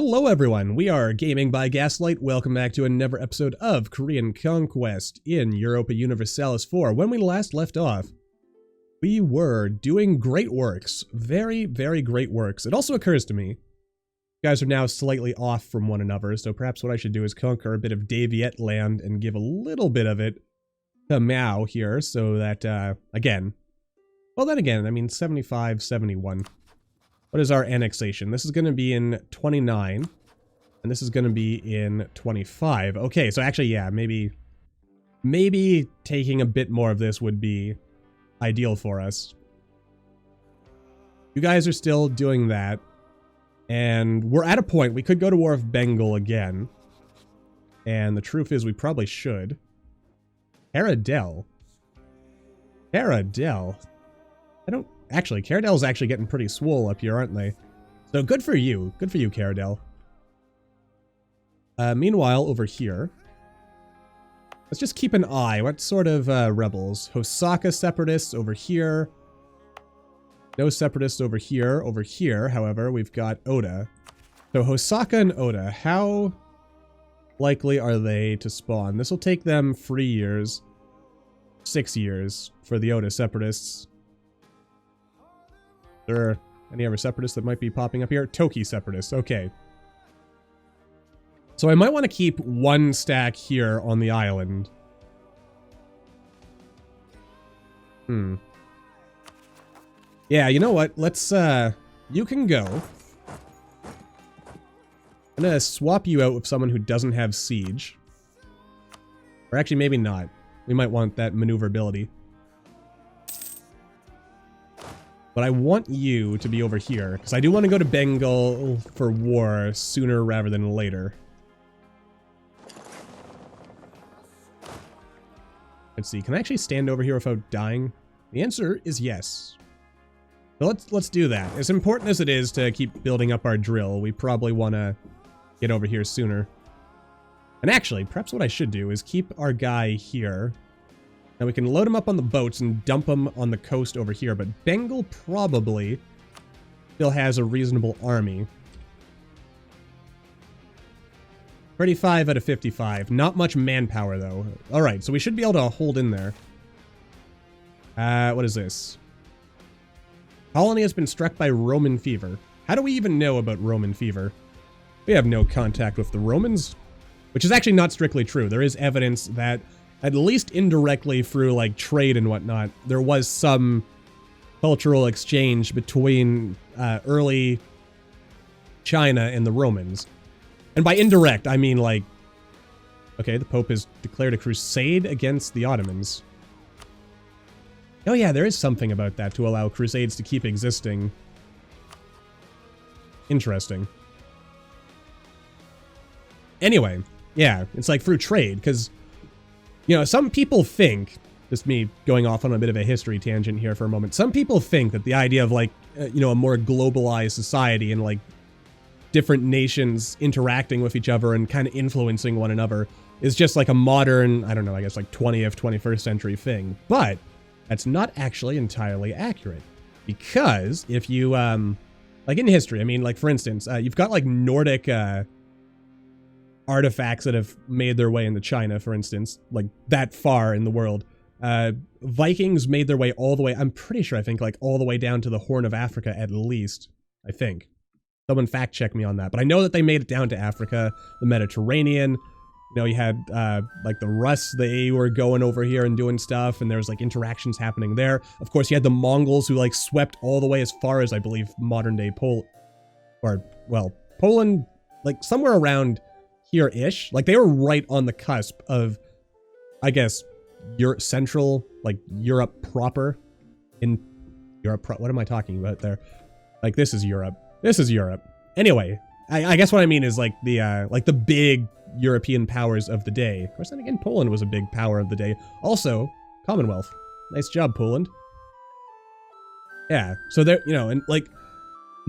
Hello everyone, we are Gaming by Gaslight. Welcome back to another episode of Korean Conquest in Europa Universalis IV. When we last left off, we were doing great works. Very, very great works. It also occurs to me, you guys are now slightly off from one another, so perhaps what I should do is conquer a bit of Daviet land and give a little bit of it to Mao here, so that, again, well then again, I mean 75, 71. What is our annexation? This is going to be in 29, and this is going to be in 25. Okay, so actually, yeah, maybe taking a bit more of this would be ideal for us. You guys are still doing that, and we're at a point, we could go to War of Bengal again, and the truth is we probably should. Caradel. Actually, Caradel's actually getting pretty swole up here, aren't they? So good for you. Good for you, Caradel. Meanwhile, over here, let's just keep an eye. What sort of rebels? Hosaka separatists over here. No separatists over here. Over here, however, we've got Oda. So Hosaka and Oda, how likely are they to spawn? This will take them 3 years. 6 years for the Oda separatists. There are any other separatists that might be popping up here? Toki separatists, okay. So I might want to keep one stack here on the island. Yeah, you know what? Let's, you can go. I'm gonna swap you out with someone who doesn't have siege. Or actually, maybe not. We might want that maneuverability. But I want you to be over here, because I do want to go to Bengal for war sooner rather than later. Let's see, can I actually stand over here without dying? The answer is yes. So let's do that. As important as it is to keep building up our drill, we probably want to get over here sooner. And actually, perhaps what I should do is keep our guy here. Now we can load him up on the boats and dump him on the coast over here, but Bengal probably still has a reasonable army. 35 out of 55. Not much manpower, though. Alright, so we should be able to hold in there. What is this? Colony has been struck by Roman fever. How do we even know about Roman fever? We have no contact with the Romans. Which is actually not strictly true. There is evidence that, at least indirectly through, like, trade and whatnot, there was some cultural exchange between early China and the Romans. And by indirect, I mean, like, okay, the Pope has declared a crusade against the Ottomans. Oh yeah, there is something about that to allow crusades to keep existing. Interesting. Anyway, yeah, it's like through trade, because you know, some people think, just me going off on a bit of a history tangent here for a moment, some people think that the idea of, like, you know, a more globalized society and, like, different nations interacting with each other and kind of influencing one another is just, like, a modern, I don't know, I guess, like, 20th, 21st century thing. But that's not actually entirely accurate. Because if you, like, in history, I mean, like, for instance, you've got, like, Nordic, artifacts that have made their way into China, for instance, like that far in the world. Vikings made their way all the way, I'm pretty sure, I think, like all the way down to the Horn of Africa at least, I think. Someone fact check me on that. But I know that they made it down to Africa, the Mediterranean. You know, you had, like the Rus, they were going over here and doing stuff, and there was like interactions happening there. Of course, you had the Mongols who like swept all the way as far as, I believe, modern day Poland, like somewhere around here-ish. Like, they were right on the cusp of, I guess, central, like, Europe proper. In Europe, what am I talking about there? Like, this is Europe. This is Europe. Anyway, I guess what I mean is, like, the big European powers of the day. Of course, then again, Poland was a big power of the day. Also, Commonwealth. Nice job, Poland. Yeah, so there, you know, and, like,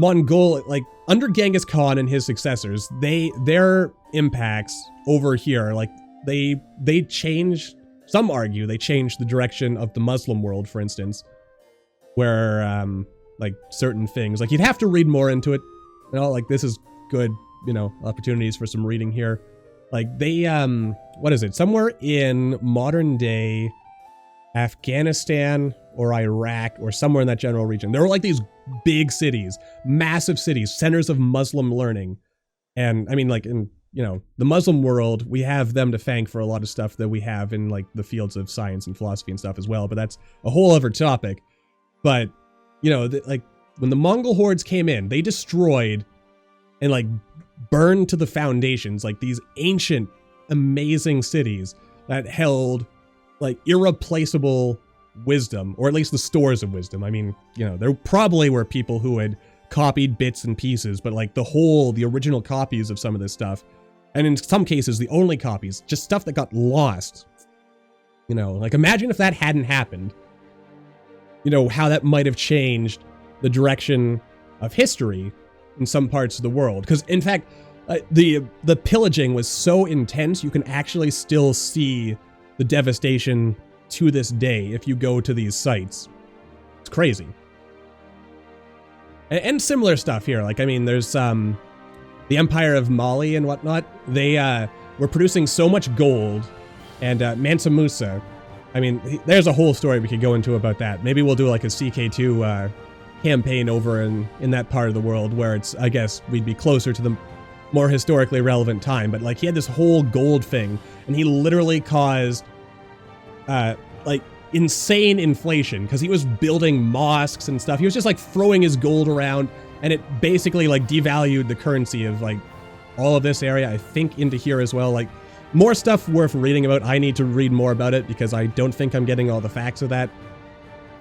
Mongol, like, under Genghis Khan and his successors, their impacts over here, like, they changed, some argue they changed the direction of the Muslim world, for instance, where, like, certain things, like, you'd have to read more into it, you know, like, this is good you know, opportunities for some reading here. Like they, what is it? Somewhere in modern day Afghanistan or Iraq or somewhere in that general region, there were like these big cities, massive cities, centers of Muslim learning. And I mean, like in, you know, the Muslim world, we have them to thank for a lot of stuff that we have in like the fields of science and philosophy and stuff as well. But that's a whole other topic. But, you know, like when the Mongol hordes came in, they destroyed and like burned to the foundations, like these ancient, amazing cities that held like irreplaceable wisdom, or at least the stores of wisdom. I mean, you know, there probably were people who had copied bits and pieces, but like the original copies of some of this stuff, and in some cases, the only copies, just stuff that got lost. You know, like imagine if that hadn't happened, you know, how that might have changed the direction of history in some parts of the world. Because in fact, the pillaging was so intense, you can actually still see the devastation to this day if you go to these sites. It's crazy. And similar stuff here. Like, I mean, there's the Empire of Mali and whatnot. They were producing so much gold, and Mansa Musa, I mean, there's a whole story we could go into about that. Maybe we'll do like a CK2 campaign over in that part of the world where it's, I guess, we'd be closer to the more historically relevant time. But like, he had this whole gold thing, and he literally caused like insane inflation because he was building mosques and stuff. He was just like throwing his gold around, and it basically like devalued the currency of like all of this area, I think into here as well. Like, more stuff worth reading about. I need to read more about it because I don't think I'm getting all the facts of that.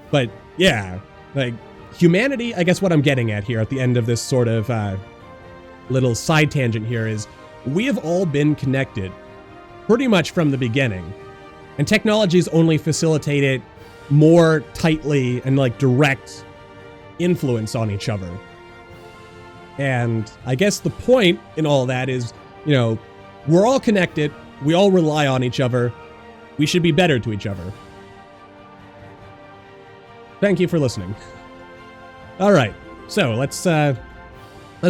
But yeah, like humanity, I guess what I'm getting at here at the end of this sort of little side tangent here is we have all been connected pretty much from the beginning. And technologies only facilitate it more tightly and like direct influence on each other. And I guess the point in all that is, you know, we're all connected. We all rely on each other. We should be better to each other. Thank you for listening. All right, so let's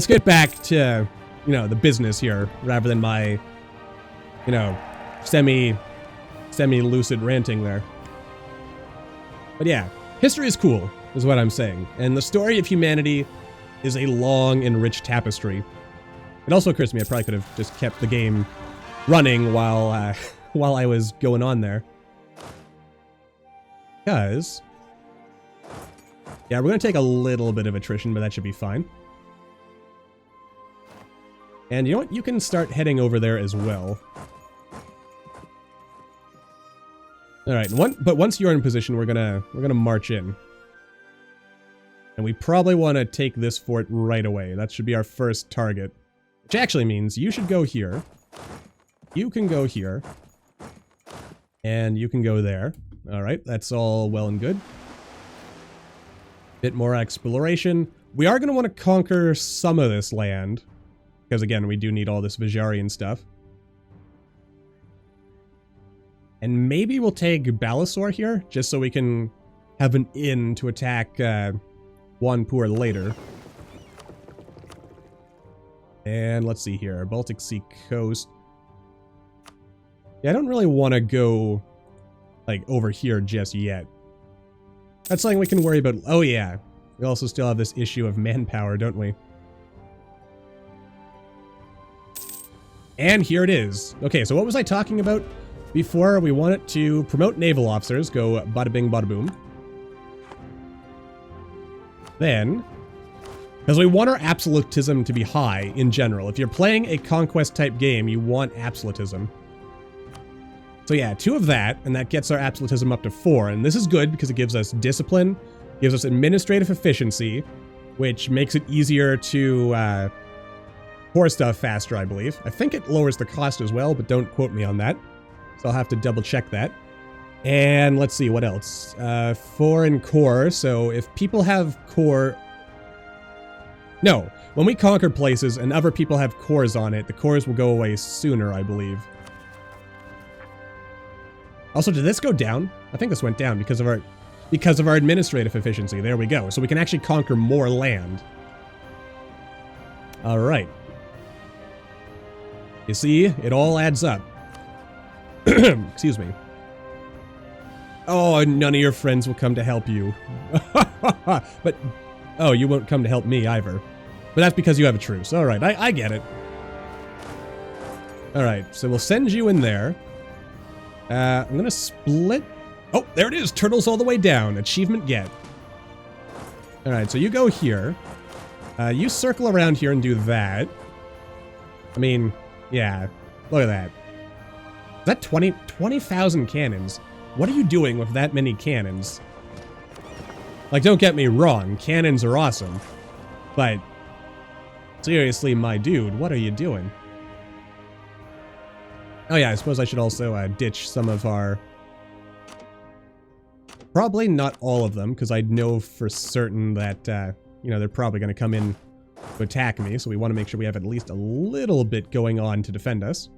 get back to, you know, the business here rather than my, you know, semi-lucid ranting there. But yeah, history is cool, is what I'm saying. And the story of humanity is a long and rich tapestry. It also occurs to me I probably could have just kept the game running while I was going on there. Because, yeah, we're going to take a little bit of attrition, but that should be fine. And you know what? You can start heading over there as well. All right, but once you're in position, we're gonna march in, and we probably want to take this fort right away. That should be our first target, which actually means you should go here. You can go here, and you can go there. All right, that's all well and good. Bit more exploration. We are gonna want to conquer some of this land, because again, we do need all this Vajarian stuff. And maybe we'll take Balasore here, just so we can have an in to attack Wanpur later. And let's see here, Baltic Sea coast. Yeah, I don't really want to go, like, over here just yet. That's something we can worry about. Oh yeah, we also still have this issue of manpower, don't we? And here it is. Okay, so what was I talking about? Before, we want it to promote naval officers, go bada bing bada boom. Then, because we want our absolutism to be high in general. If you're playing a conquest type game, you want absolutism. So yeah, 2 of that, and that gets our absolutism up to 4. And this is good because it gives us discipline, gives us administrative efficiency, which makes it easier to pour stuff faster, I believe. I think it lowers the cost as well, but don't quote me on that. So I'll have to double check that. And let's see, what else? 4 in core, so if people have core... No, when we conquer places and other people have cores on it, the cores will go away sooner, I believe. Also, did this go down? I think this went down because of our administrative efficiency. There we go. So we can actually conquer more land. All right. You see, it all adds up. Excuse me. Oh, none of your friends will come to help you. But, oh, you won't come to help me either. But that's because you have a truce. All right, I get it. All right, so we'll send you in there. I'm going to split. Oh, there it is. Turtles all the way down. Achievement get. All right, so you go here. You circle around here and do that. I mean, yeah, look at that. Is that 20,000 cannons? What are you doing with that many cannons? Like, don't get me wrong, cannons are awesome. But, seriously, my dude, what are you doing? Oh yeah, I suppose I should also ditch some of our... Probably not all of them, because I know for certain that, you know, they're probably going to come in to attack me, so we want to make sure we have at least a little bit going on to defend us.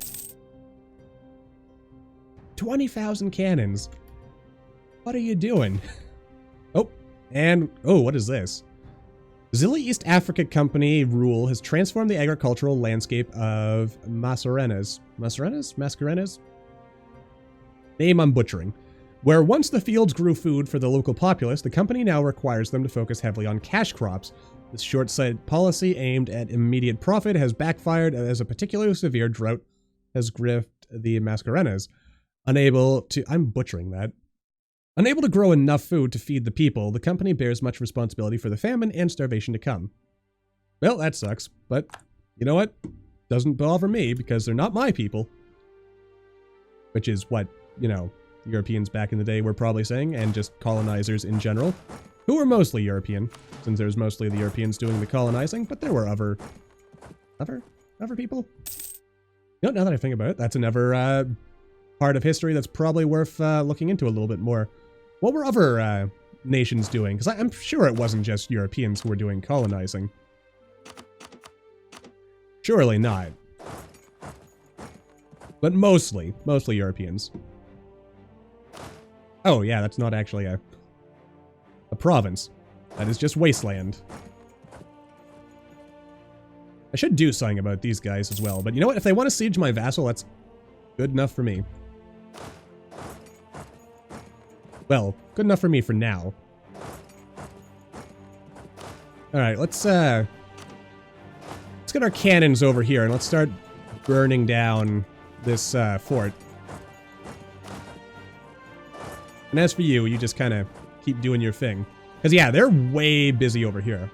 20,000 cannons. What are you doing? Oh, and... Oh, what is this? Zilla East Africa Company rule has transformed the agricultural landscape of Mascarenas. Mascarenas? Name I'm butchering. Where once the fields grew food for the local populace, the company now requires them to focus heavily on cash crops. This short-sighted policy aimed at immediate profit has backfired as a particularly severe drought has gripped the Mascarenas. Unable to... I'm butchering that. Unable to grow enough food to feed the people, the company bears much responsibility for the famine and starvation to come. Well, that sucks, but you know what? Doesn't bother me because they're not my people. Which is what, you know, Europeans back in the day were probably saying, and just colonizers in general, who were mostly European, since there's mostly the Europeans doing the colonizing, but there were other people? You know, now that I think about it, that's another part of history that's probably worth looking into a little bit more. What were other nations doing? Because I'm sure it wasn't just Europeans who were doing colonizing. Surely not. But mostly Europeans. Oh yeah, that's not actually a province. That is just wasteland. I should do something about these guys as well, but you know what? If they want to siege my vassal, that's good enough for me. Well, good enough for me for now. Alright, let's get our cannons over here and let's start burning down this fort. And as for you, you just kind of keep doing your thing. Because yeah, they're way busy over here.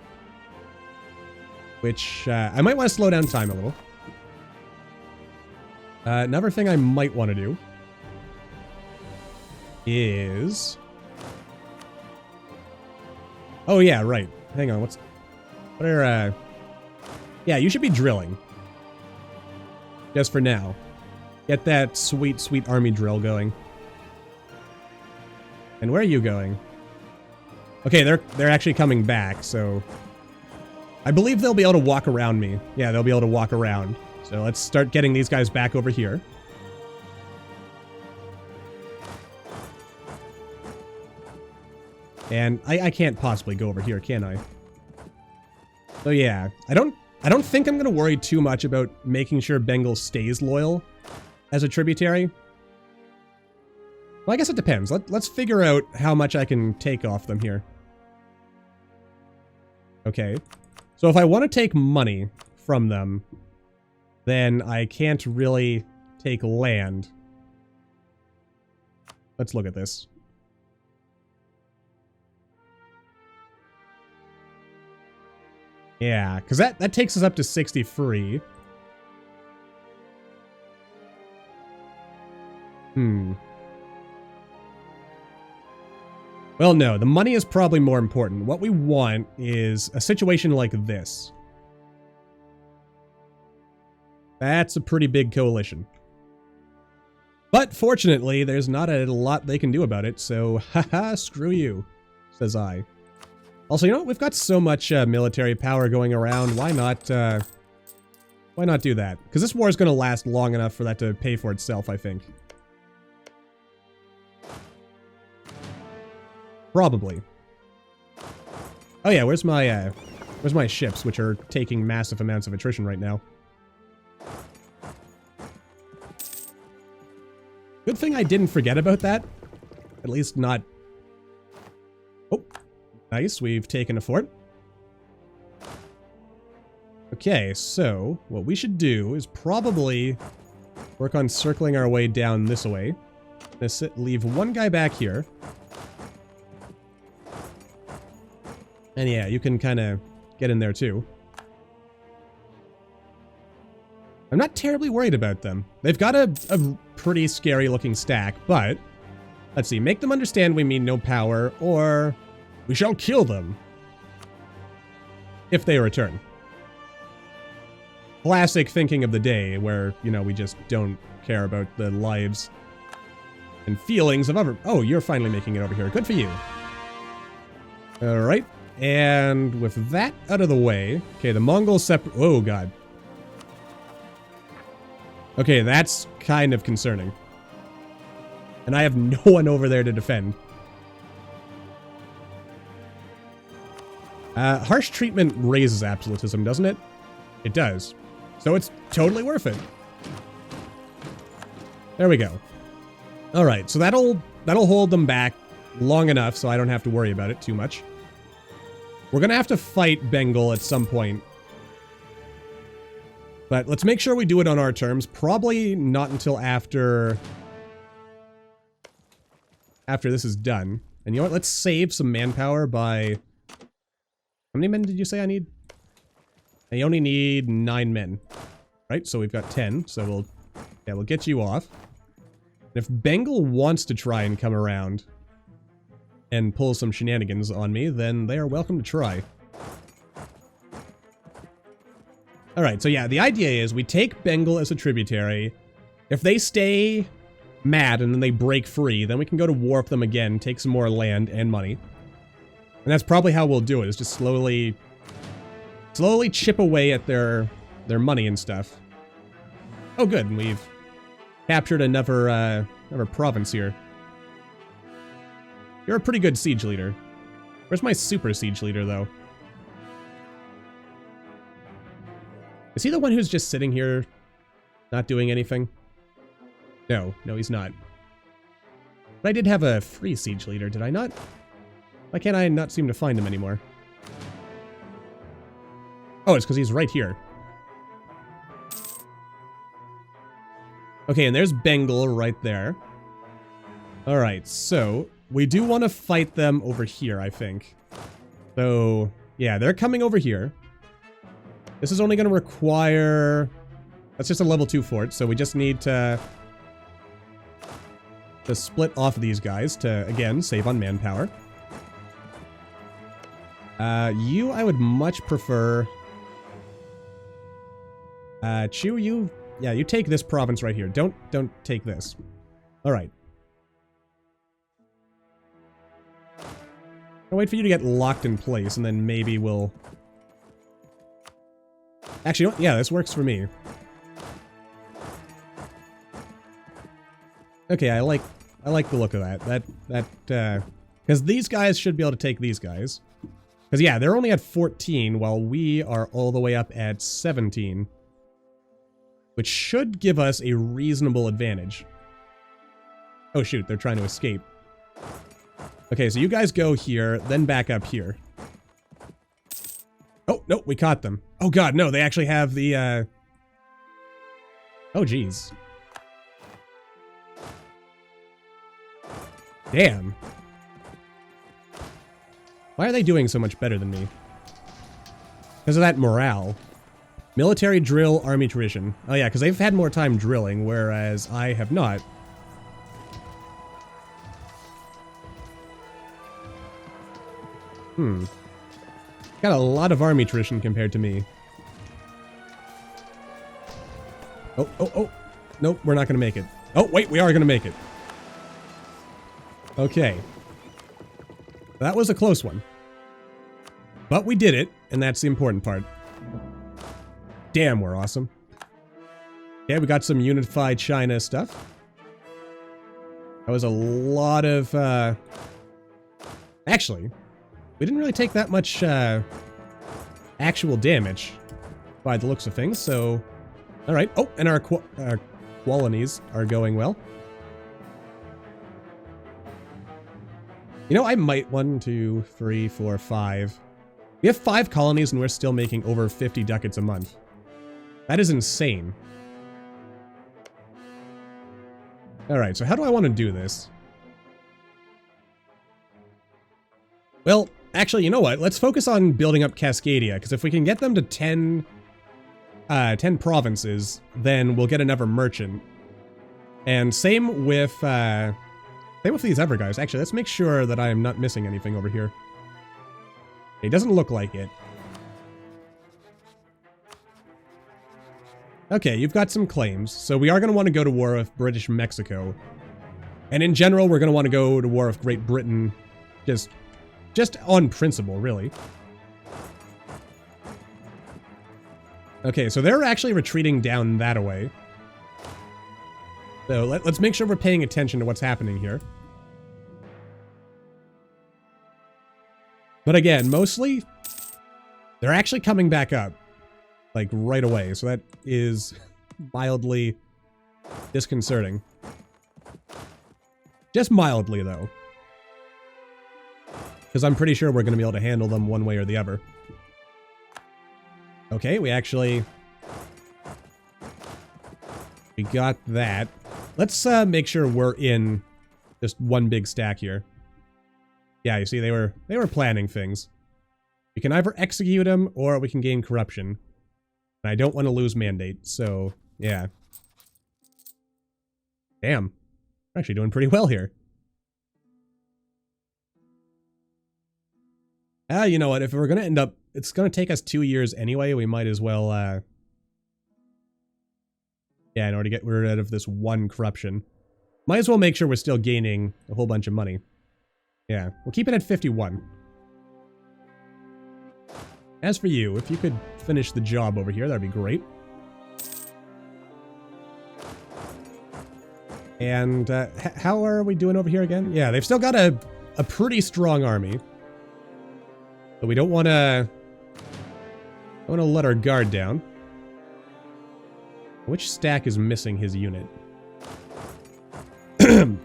Which, I might want to slow down time a little. Another thing I might want to do is... Oh yeah, right. Hang on, what are, yeah, you should be drilling. Just for now. Get that sweet, sweet army drill going. And where are you going? Okay, they're actually coming back, so... I believe they'll be able to walk around me. Yeah, they'll be able to walk around. So let's start getting these guys back over here. And I can't possibly go over here, can I? So yeah, I don't think I'm gonna worry too much about making sure Bengal stays loyal as a tributary. Well, I guess it depends. Let's figure out how much I can take off them here. Okay. So if I want to take money from them, then I can't really take land. Let's look at this. Yeah, because that takes us up to 60 free. Well, no, the money is probably more important. What we want is a situation like this. That's a pretty big coalition. But fortunately, there's not a lot they can do about it, so haha, screw you, says I. Also, you know what? We've got so much military power going around. Why not do that? Because this war is going to last long enough for that to pay for itself, I think. Probably. Oh yeah, where's my ships, which are taking massive amounts of attrition right now? Good thing I didn't forget about that. At least not... Oh, nice. We've taken a fort. Okay, so what we should do is probably work on circling our way down this way. Leave one guy back here. And yeah, you can kind of get in there too. I'm not terribly worried about them. They've got a pretty scary looking stack, but let's see. Make them understand we mean no power, or we shall kill them if they return. Classic thinking of the day where, you know, we just don't care about the lives and feelings of other... Oh, you're finally making it over here. Good for you. All right. And with that out of the way... Okay, the Mongols separate... Oh, God. Okay, that's kind of concerning. And I have no one over there to defend. Harsh treatment raises absolutism, doesn't it? It does. So it's totally worth it. There we go. All right, so that'll hold them back long enough so I don't have to worry about it too much. We're gonna have to fight Bengal at some point. But let's make sure we do it on our terms. Probably not until after this is done. And you know what? Let's save some manpower by... How many men did you say I need? I only need 9 men. Right? So we've got 10. So we'll get you off. And if Bengal wants to try and come around and pull some shenanigans on me, then they are welcome to try. Alright, so yeah, the idea is we take Bengal as a tributary. If they stay mad and then they break free, then we can go to war with them again, take some more land and money. And that's probably how we'll do it, is just slowly chip away at their money and stuff. Oh good, and we've captured another province here. You're a pretty good siege leader. Where's my super siege leader, though? Is he the one who's just sitting here, not doing anything? No, he's not. But I did have a free siege leader, did I not? Why can't I not seem to find him anymore? Oh, it's because he's right here. Okay, and there's Bengal right there. Alright, so we do want to fight them over here, I think. So, yeah, they're coming over here. This is only going to require... That's just a level 2 fort, so we just need to split off these guys to, again, save on manpower. You, I would much prefer... Chu, you... Yeah, you take this province right here. Don't take this. Alright. I'll wait for you to get locked in place, and then maybe we'll... Actually, you know what? Yeah, this works for me. Okay, I like the look of that. Because these guys should be able to take these guys. Because, yeah, they're only at 14, while we are all the way up at 17. Which should give us a reasonable advantage. Oh, shoot, they're trying to escape. Okay, so you guys go here, then back up here. Oh, no, we caught them. Oh, God, no, they actually have the, Oh, geez. Damn. Why are they doing so much better than me? Because of that morale. Military drill, army tradition. Oh, yeah, because they've had more time drilling, whereas I have not. Got a lot of army tradition compared to me. Oh. Nope, we're not going to make it. Oh, wait, we are going to make it. Okay. That was a close one. But we did it, and that's the important part. Damn, we're awesome. Yeah, we got some unified China stuff. That was a lot of, Actually, we didn't really take that much, actual damage by the looks of things, so... Alright. Oh, and our colonies are going well. You know, I might 1, 2, 3, 4, 5. We have 5 colonies and we're still making over 50 ducats a month. That is insane. Alright, so how do I want to do this? Well, actually, you know what? Let's focus on building up Cascadia, because if we can get them to 10 provinces, then we'll get another merchant. And same with these other guys. Actually, let's make sure that I am not missing anything over here. It doesn't look like it. Okay, you've got some claims, so we are going to want to go to war with British Mexico. And in general, we're going to want to go to war with Great Britain, just on principle, really. Okay, so they're actually retreating down that way. So let's make sure we're paying attention to what's happening here. But again, mostly, they're actually coming back up. Like, right away. So that is mildly disconcerting. Just mildly, though. Because I'm pretty sure we're going to be able to handle them one way or the other. Okay, we got that. Let's make sure we're in just one big stack here. Yeah, you see, they were planning things. We can either execute them, or we can gain corruption. And I don't want to lose mandate, so, yeah. Damn. We're actually doing pretty well here. You know what, if we're gonna end up, it's gonna take us 2 years anyway, we might as well, yeah, in order to get rid of this one corruption. Might as well make sure we're still gaining a whole bunch of money. Yeah, we'll keep it at 51. As for you, if you could finish the job over here, that'd be great. And, how are we doing over here again? Yeah, they've still got a pretty strong army. But we don't want to let our guard down. Which stack is missing his unit?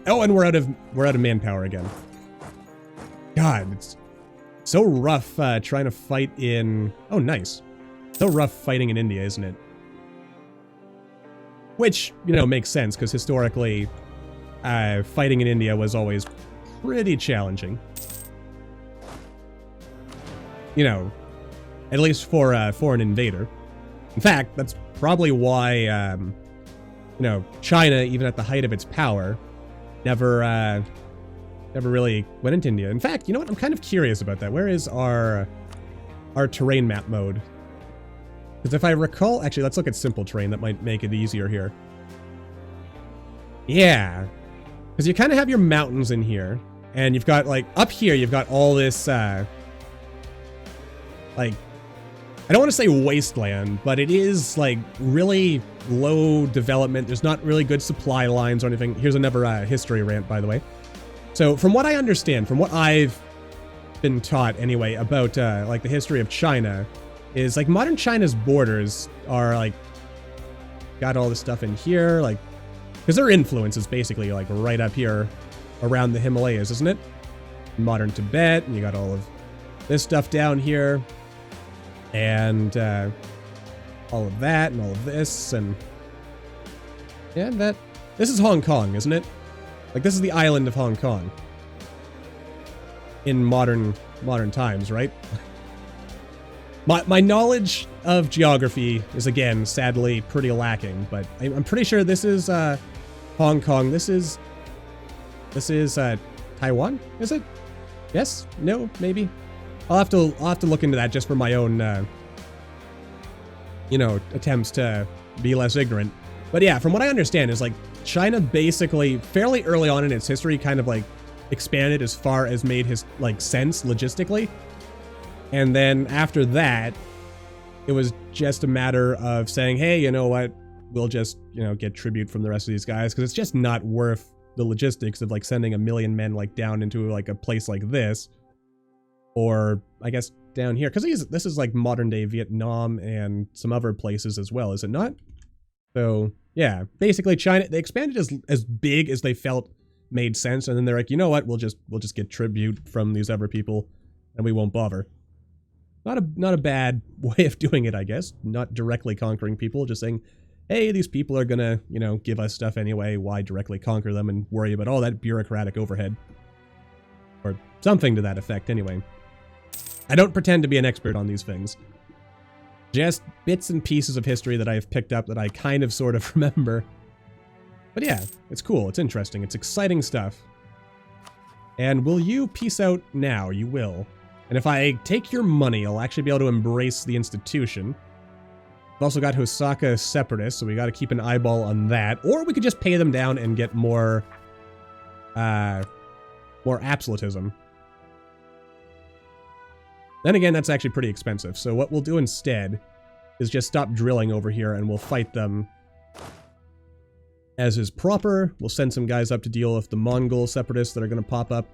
Oh, and we're out of manpower again. God, it's so rough trying to fight in... Oh, nice. So rough fighting in India, isn't it? Which, you know, makes sense, because historically, fighting in India was always pretty challenging. You know, at least for an invader. In fact, that's probably why, you know, China, even at the height of its power, never really went into India. In fact, you know what? I'm kind of curious about that. Where is our terrain map mode? Because if I recall, actually, let's look at simple terrain. That might make it easier here. Yeah, because you kind of have your mountains in here, and you've got, like, up here, you've got all this, like, I don't want to say wasteland, but it is, like, really low development. There's not really good supply lines or anything. Here's another history rant, by the way. So, from what I understand, from what I've been taught, anyway, about, like, the history of China, is, like, modern China's borders are, like, got all this stuff in here, like, because their influence is basically, like, right up here around the Himalayas, isn't it? Modern Tibet, and you got all of this stuff down here. And all of that and all of this, and yeah, this is Hong Kong, isn't it? Like, this is the island of Hong Kong in modern times, right? My knowledge of geography is, again, sadly pretty lacking, but I'm pretty sure this is Hong Kong. This is Taiwan, is it? Yes? No? Maybe? I'll have to look into that just for my own, you know, attempts to be less ignorant. But yeah, from what I understand is, like, China basically, fairly early on in its history, kind of, like, expanded as far as made his, like, sense logistically. And then after that, it was just a matter of saying, hey, you know what, we'll just, you know, get tribute from the rest of these guys, because it's just not worth the logistics of, like, sending 1 million men, like, down into, like, a place like this. Or, I guess, down here. Because this is, like, modern-day Vietnam and some other places as well, is it not? So, yeah. Basically, China, they expanded as big as they felt made sense, and then they're like, you know what, we'll just get tribute from these other people, and we won't bother. Not a bad way of doing it, I guess. Not directly conquering people, just saying, hey, these people are gonna, you know, give us stuff anyway, why directly conquer them and worry about all that bureaucratic overhead? Or something to that effect, anyway. I don't pretend to be an expert on these things. Just bits and pieces of history that I've picked up that I kind of sort of remember. But yeah, it's cool, it's interesting, it's exciting stuff. And will you peace out now? You will. And if I take your money, I'll actually be able to embrace the institution. We've also got Hosaka Separatists, so we gotta keep an eyeball on that. Or we could just pay them down and get more absolutism. Then again, that's actually pretty expensive. So what we'll do instead is just stop drilling over here and we'll fight them as is proper. We'll send some guys up to deal with the Mongol separatists that are going to pop up.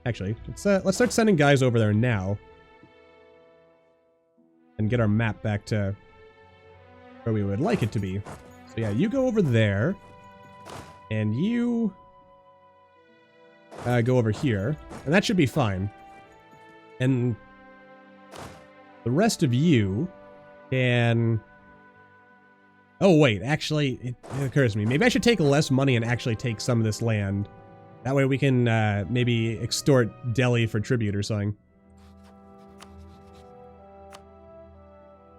Actually, let's start sending guys over there now. And get our map back to where we would like it to be. So yeah, you go over there. And you go over here. And that should be fine. And the rest of you can... Oh, wait. Actually, it occurs to me. Maybe I should take less money and actually take some of this land. That way we can maybe extort Delhi for tribute or something.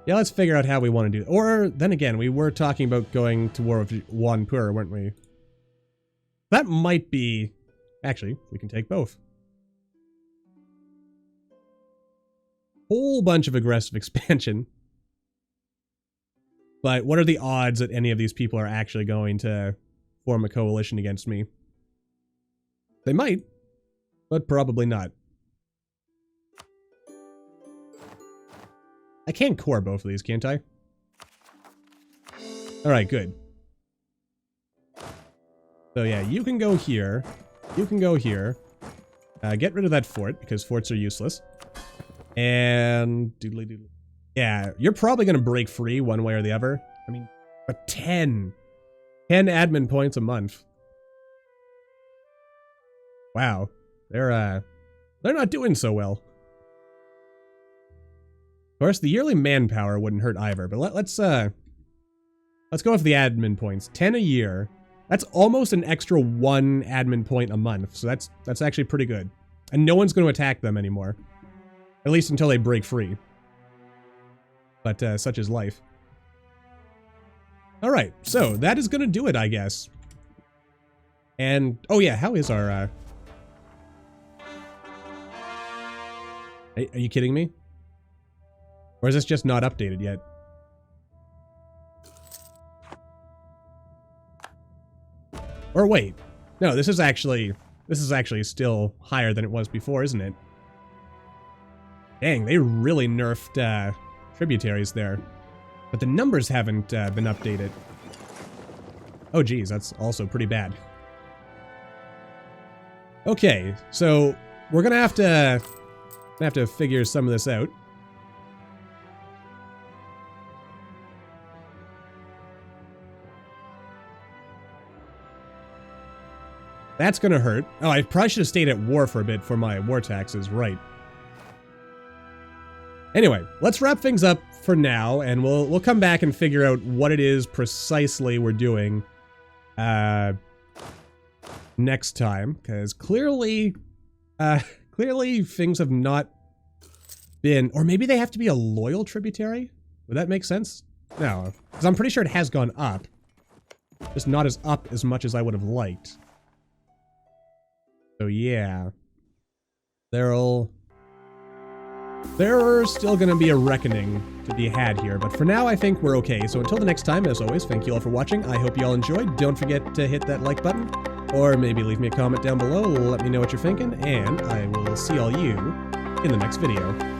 Yeah, let's figure out how we want to do it. Or, then again, we were talking about going to war with Wanpur, weren't we? That might be... Actually, we can take both. Whole bunch of aggressive expansion. But what are the odds that any of these people are actually going to form a coalition against me? They might, but probably not. I can core both of these, can't I? Alright, good. So yeah, you can go here. You can go here. Get rid of that fort, because forts are useless. And... doodly doodly. Yeah, you're probably going to break free one way or the other. I mean, but 10 admin points a month. Wow. They're not doing so well. Of course, the yearly manpower wouldn't hurt either, but let's go with the admin points. 10 a year. That's almost an extra 1 admin point a month, so that's actually pretty good. And no one's going to attack them anymore. At least until they break free. But such is life. Alright, so that is going to do it, I guess. And, oh yeah, how is our... Are you kidding me? Or is this just not updated yet? Or wait. No, this is actually still higher than it was before, isn't it? Dang, they really nerfed tributaries there. But the numbers haven't been updated. Oh geez, that's also pretty bad. Okay, so we're gonna have to figure some of this out. That's gonna hurt. Oh, I probably should have stayed at war for a bit for my war taxes, right. Anyway, let's wrap things up for now, and we'll come back and figure out what it is precisely we're doing next time, because clearly things have not been, or maybe they have to be a loyal tributary? Would that make sense? No, because I'm pretty sure it has gone up, just not as up as much as I would have liked. So yeah, there's still going to be a reckoning to be had here, but for now I think we're okay. So until the next time, as always, thank you all for watching. I hope you all enjoyed. Don't forget to hit that like button, or maybe leave me a comment down below. Let me know what you're thinking, and I will see all you in the next video.